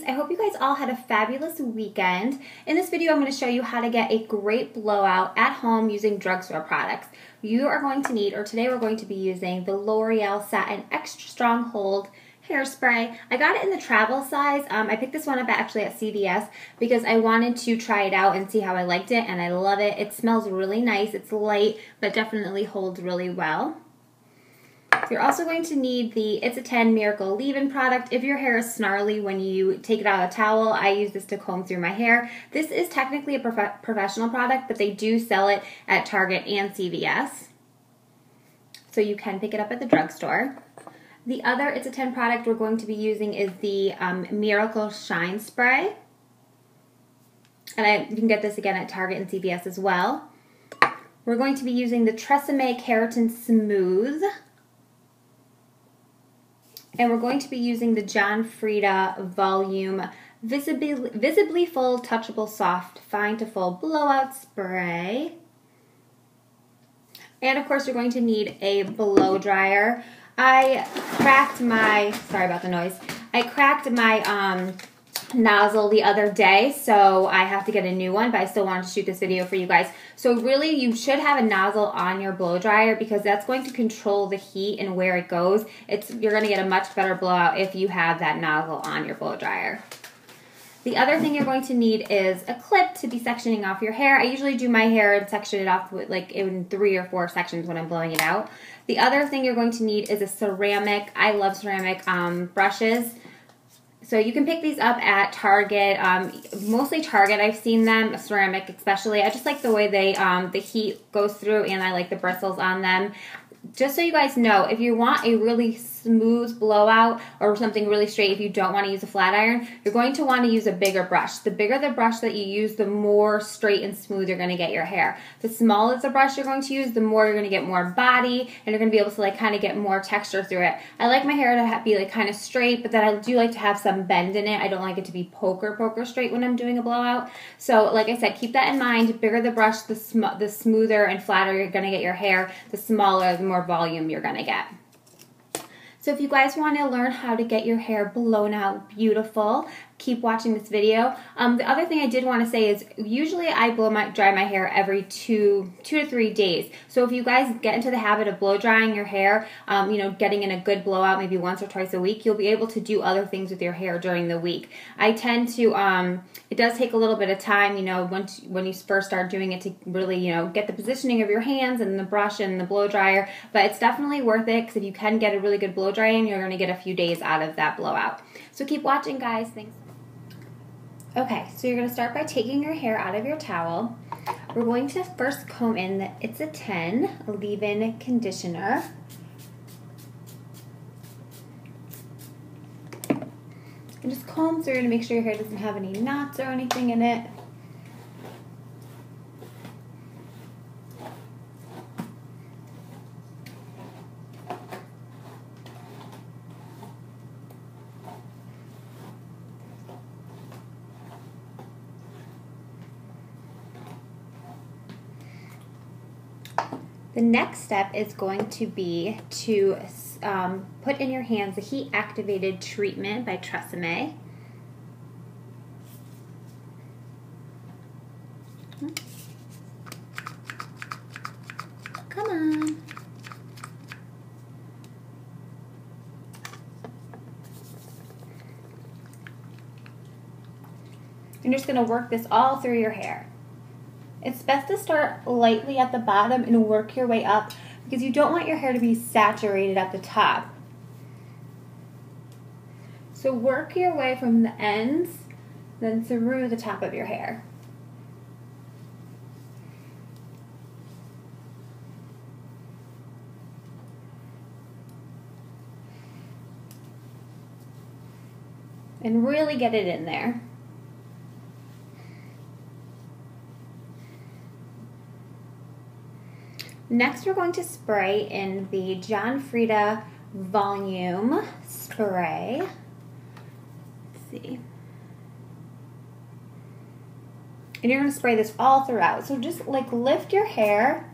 ladies. I hope you guys all had a fabulous weekend. In this video, I'm going to show you how to get a great blowout at home using drugstore products. You are going to need, or today we're going to be using the L'Oreal Satin Extra Strong Hold Hairspray. I got it in the travel size. I picked this one up actually at CVS because I wanted to try it out and see how I liked it, and I love it. It smells really nice. It's light, but definitely holds really well. You're also going to need the It's a 10 Miracle Leave-In product. If your hair is snarly when you take it out of the towel, I use this to comb through my hair. This is technically a professional product, but they do sell it at Target and CVS. So you can pick it up at the drugstore. The other It's a 10 product we're going to be using is the Miracle Shine Spray. And you can get this again at Target and CVS as well. We're going to be using the Tresemme Keratin Smooth. And we're going to be using the Frieda Volume Visibly Full Touchable Soft Fine to Full Blowout Spray. And of course you're going to need a blow dryer. I cracked my, sorry about the noise, I cracked my nozzle the other day, so I have to get a new one, but I still wanted to shoot this video for you guys. So really, you should have a nozzle on your blow dryer because that's going to control the heat and where it goes. You're going to get a much better blowout if you have that nozzle on your blow dryer. The other thing you're going to need is a clip to be sectioning off your hair. I usually do my hair and section it off with like in 3 or 4 sections when I'm blowing it out. The other thing you're going to need is a ceramic, I love ceramic brushes. So you can pick these up at Target, mostly Target. I've seen them, ceramic especially. I just like the way the heat goes through, and I like the bristles on them. Just so you guys know, if you want a really smooth blowout or something really straight, if you don't want to use a flat iron, you're going to want to use a bigger brush. The bigger the brush that you use, the more straight and smooth you're going to get your hair. The smaller the brush you're going to use, the more you're going to get more body, and you're going to be able to like kind of get more texture through it. I like my hair to be like kind of straight, but then I do like to have some bend in it. I don't like it to be poker straight when I'm doing a blowout. So like I said, keep that in mind. The bigger the brush, the smoother and flatter you're going to get your hair. The smaller, the more volume you're going to get. So if you guys want to learn how to get your hair blown out beautiful, keep watching this video. The other thing I did want to say is usually I dry my hair every 2 to 3 days. So if you guys get into the habit of blow drying your hair, you know, getting in a good blowout maybe once or twice a week, you'll be able to do other things with your hair during the week. I tend to, it does take a little bit of time, you know, when you first start doing it to really, you know, get the positioning of your hands and the brush and the blow dryer, but it's definitely worth it because if you can get a really good blow drying, you're going to get a few days out of that blowout. So keep watching, guys. Thanks. Okay, so you're going to start by taking your hair out of your towel. We're going to first comb in the It's a 10 Leave-In Conditioner. And just comb through to make sure your hair doesn't have any knots or anything in it. The next step is going to be to put in your hands the Heat Activated Treatment by Tresemme. Come on. You're just going to work this all through your hair. It's best to start lightly at the bottom and work your way up because you don't want your hair to be saturated at the top. So work your way from the ends, then through the top of your hair. And really get it in there. Next, we're going to spray in the Frieda Volume Spray. Let's see. And you're going to spray this all throughout. So just like lift your hair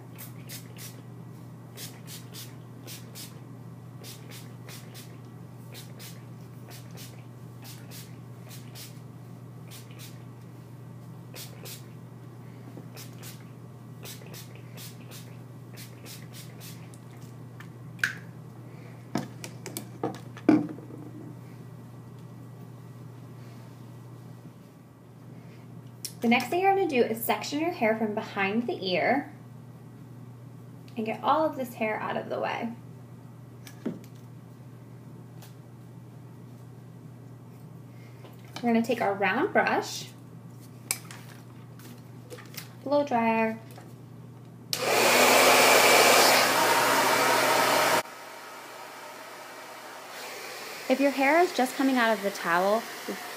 The next thing you're going to do is section your hair from behind the ear and get all of this hair out of the way. We're going to take our round brush, blow dryer, if your hair is just coming out of the towel,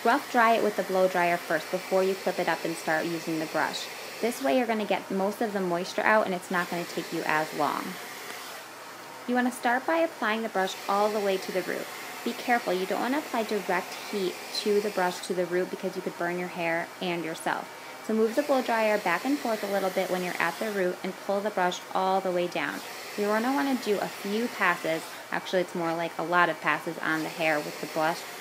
rough dry it with the blow dryer first before you clip it up and start using the brush. This way you're going to get most of the moisture out and it's not going to take you as long. You want to start by applying the brush all the way to the root. Be careful, you don't want to apply direct heat to the brush to the root because you could burn your hair and yourself. So move the blow dryer back and forth a little bit when you're at the root and pull the brush all the way down. You're going to want to do a few passes, actually it's more like a lot of passes on the hair with the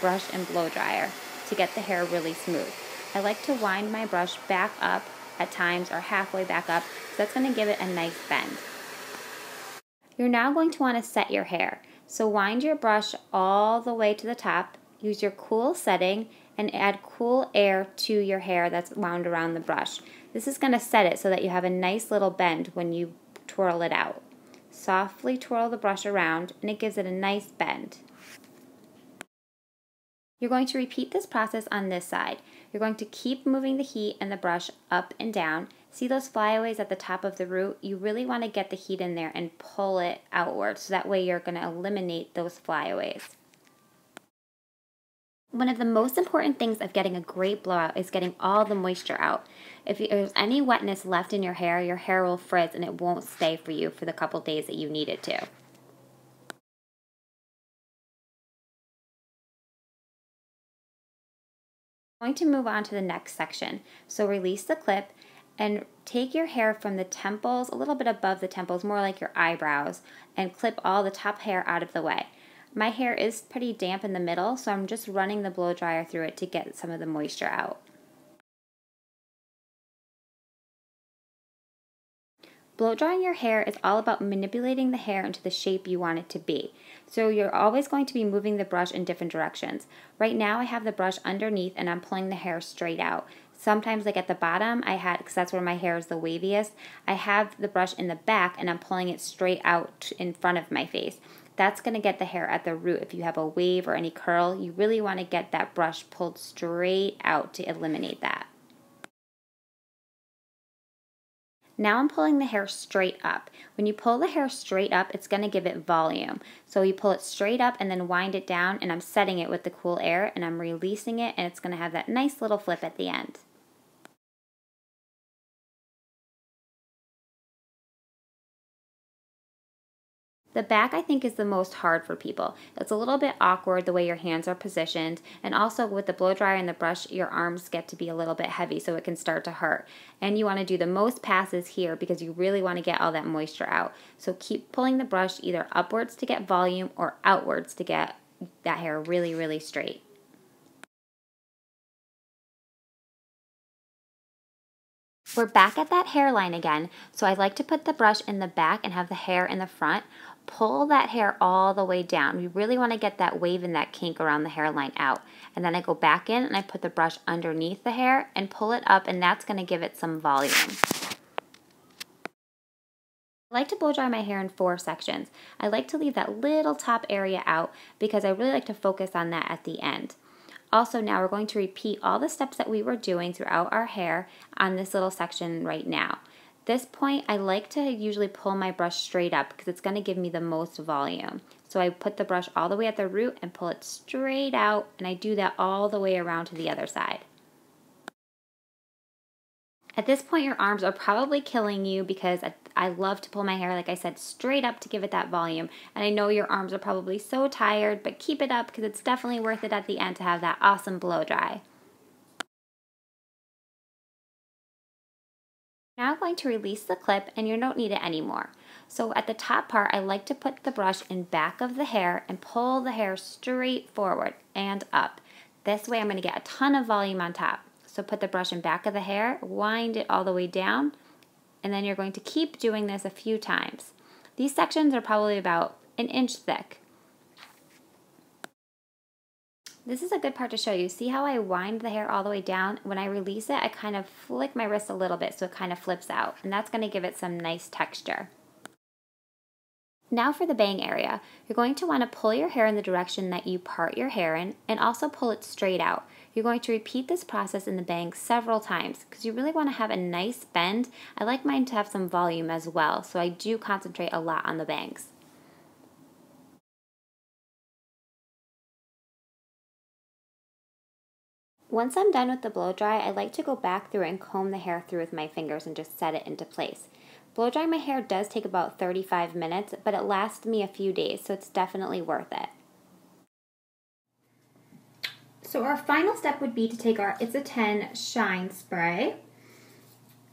brush and blow dryer to get the hair really smooth. I like to wind my brush back up at times or halfway back up, so that's going to give it a nice bend. You're now going to want to set your hair. So wind your brush all the way to the top, use your cool setting, and add cool air to your hair that's wound around the brush. This is going to set it so that you have a nice little bend when you twirl it out. Softly twirl the brush around and it gives it a nice bend. You're going to repeat this process on this side. You're going to keep moving the heat and the brush up and down. See those flyaways at the top of the root? You really want to get the heat in there and pull it outward so that way you're going to eliminate those flyaways. One of the most important things of getting a great blowout is getting all the moisture out. If there's any wetness left in your hair will frizz and it won't stay for you for the couple days that you need it to. I'm going to move on to the next section. So release the clip and take your hair from the temples, a little bit above the temples, more like your eyebrows, and clip all the top hair out of the way. My hair is pretty damp in the middle, so I'm just running the blow dryer through it to get some of the moisture out. Blow drying your hair is all about manipulating the hair into the shape you want it to be. So you're always going to be moving the brush in different directions. Right now I have the brush underneath and I'm pulling the hair straight out. Sometimes like at the bottom, because that's where my hair is the waviest, I have the brush in the back and I'm pulling it straight out in front of my face. That's going to get the hair at the root. If you have a wave or any curl, you really want to get that brush pulled straight out to eliminate that. Now I'm pulling the hair straight up. When you pull the hair straight up, it's going to give it volume. So you pull it straight up and then wind it down, and I'm setting it with the cool air and I'm releasing it, and it's going to have that nice little flip at the end. The back, I think, is the most hard for people. It's a little bit awkward the way your hands are positioned, and also with the blow dryer and the brush, your arms get to be a little bit heavy, so it can start to hurt. And you want to do the most passes here because you really want to get all that moisture out. So keep pulling the brush either upwards to get volume or outwards to get that hair really, really straight. We're back at that hairline again, so I like to put the brush in the back and have the hair in the front. Pull that hair all the way down. We really want to get that wave and that kink around the hairline out. And then I go back in and I put the brush underneath the hair and pull it up, and that's going to give it some volume. I like to blow dry my hair in 4 sections. I like to leave that little top area out because I really like to focus on that at the end. Also, now we're going to repeat all the steps that we were doing throughout our hair on this little section right now. This point, I like to usually pull my brush straight up because it's going to give me the most volume. So I put the brush all the way at the root and pull it straight out, and I do that all the way around to the other side. At this point, your arms are probably killing you because I love to pull my hair, like I said, straight up to give it that volume. And I know your arms are probably so tired, but keep it up because it's definitely worth it at the end to have that awesome blow dry. Now I'm going to release the clip, and you don't need it anymore. So at the top part, I like to put the brush in back of the hair and pull the hair straight forward and up. This way I'm going to get a ton of volume on top. So put the brush in back of the hair, wind it all the way down, and then you're going to keep doing this a few times. These sections are probably about 1 inch thick. This is a good part to show you. See how I wind the hair all the way down? When I release it, I kind of flick my wrist a little bit so it kind of flips out, and that's going to give it some nice texture. Now for the bang area. You're going to want to pull your hair in the direction that you part your hair in, and also pull it straight out. You're going to repeat this process in the bangs several times because you really want to have a nice bend. I like mine to have some volume as well, so I do concentrate a lot on the bangs. Once I'm done with the blow dry, I like to go back through and comb the hair through with my fingers and just set it into place. Blow drying my hair does take about 35 minutes, but it lasts me a few days, so it's definitely worth it. So our final step would be to take our It's a 10 Shine Spray.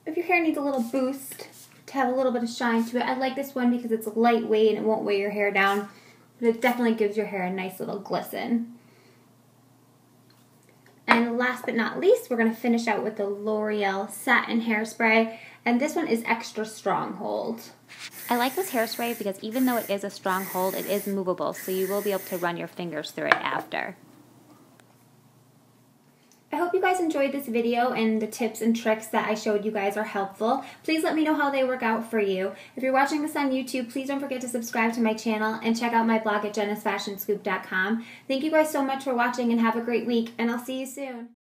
If your hair needs a little boost to have a little bit of shine to it, I like this one because it's lightweight and it won't weigh your hair down, but it definitely gives your hair a nice little glisten. And last but not least, we're going to finish out with the L'Oreal Satin Hairspray, and this one is extra strong hold. I like this hairspray because even though it is a strong hold, it is movable, so you will be able to run your fingers through it after. I hope you guys enjoyed this video and the tips and tricks that I showed you guys are helpful. Please let me know how they work out for you. If you're watching this on YouTube, please don't forget to subscribe to my channel and check out my blog at jennasfashionscoop.com. Thank you guys so much for watching and have a great week, and I'll see you soon.